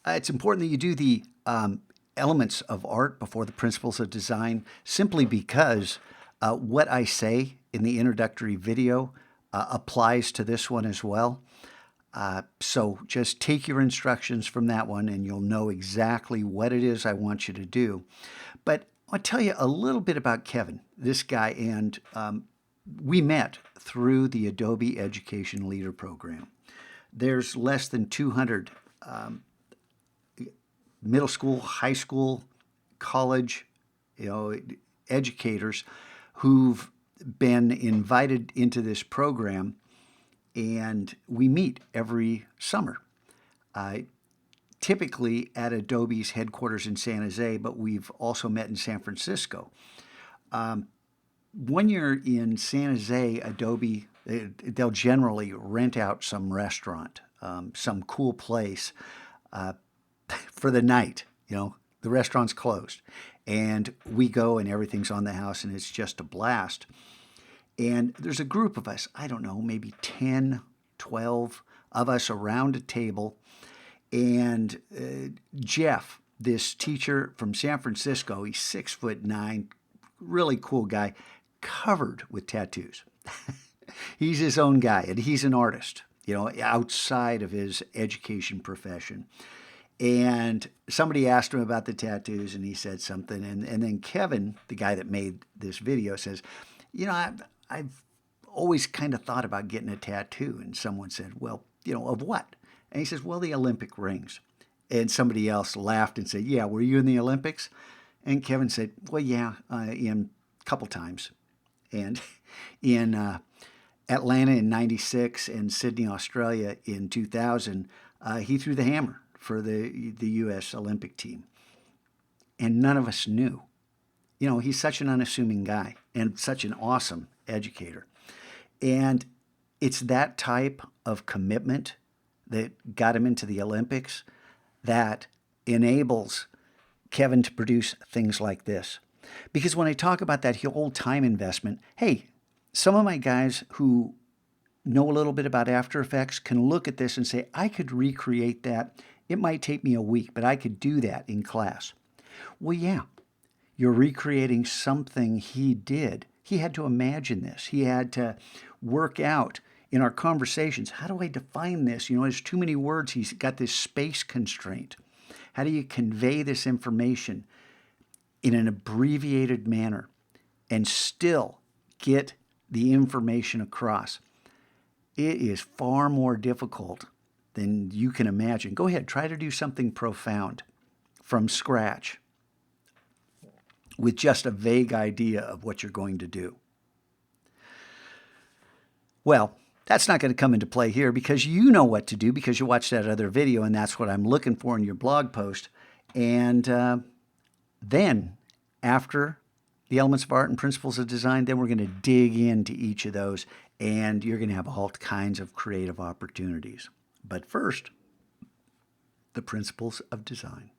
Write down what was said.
It's important that you do the elements of art before the principles of design, simply because what I say in the introductory video applies to this one as well. So just take your instructions from that one and you'll know exactly what it is I want you to do. But I'll tell you a little bit about Kevin, this guy, and we met through the Adobe Education Leader Program. There's less than 200 middle school, high school, college, educators who've been invited into this program, and we meet every summer. Typically at Adobe's headquarters in San Jose, but we've also met in San Francisco. When you're in San Jose, Adobe, they'll generally rent out some restaurant, some cool place for the night. The restaurant's closed. And we go and everything's on the house and it's just a blast. And there's a group of us, I don't know, maybe 10, 12 of us around a table. And Jeff, this teacher from San Francisco, he's 6'9", really cool guy, covered with tattoos. He's his own guy, and he's an artist, outside of his education profession. And somebody asked him about the tattoos, and he said something. And then Kevin, the guy that made this video, says, I've always kind of thought about getting a tattoo. And someone said, well, of what? And he says, well, the Olympic rings. And somebody else laughed and said, yeah, were you in the Olympics? And Kevin said, well, yeah, in a couple times. And in Atlanta in '96 and Sydney, Australia in 2000, he threw the hammer for the U.S. Olympic team. And none of us knew. He's such an unassuming guy and such an awesome educator. And it's that type of commitment that got him into the Olympics that enables Kevin to produce things like this. Because when I talk about that whole time investment, hey, some of my guys who know a little bit about After Effects can look at this and say, I could recreate that. It might take me a week, but I could do that in class. Well, yeah, you're recreating something he did. He had to imagine this. He had to work out in our conversations, how do I define this? There's too many words. He's got this space constraint. How do you convey this information in an abbreviated manner and still get the information across? It is far more difficult than you can imagine. Go ahead, try to do something profound from scratch with just a vague idea of what you're going to do. Well, that's not going to come into play here because you know what to do because you watched that other video, and that's what I'm looking for in your blog post. And then after the elements of art and principles of design, then we're going to dig into each of those, and you're going to have all kinds of creative opportunities. But first, the principles of design.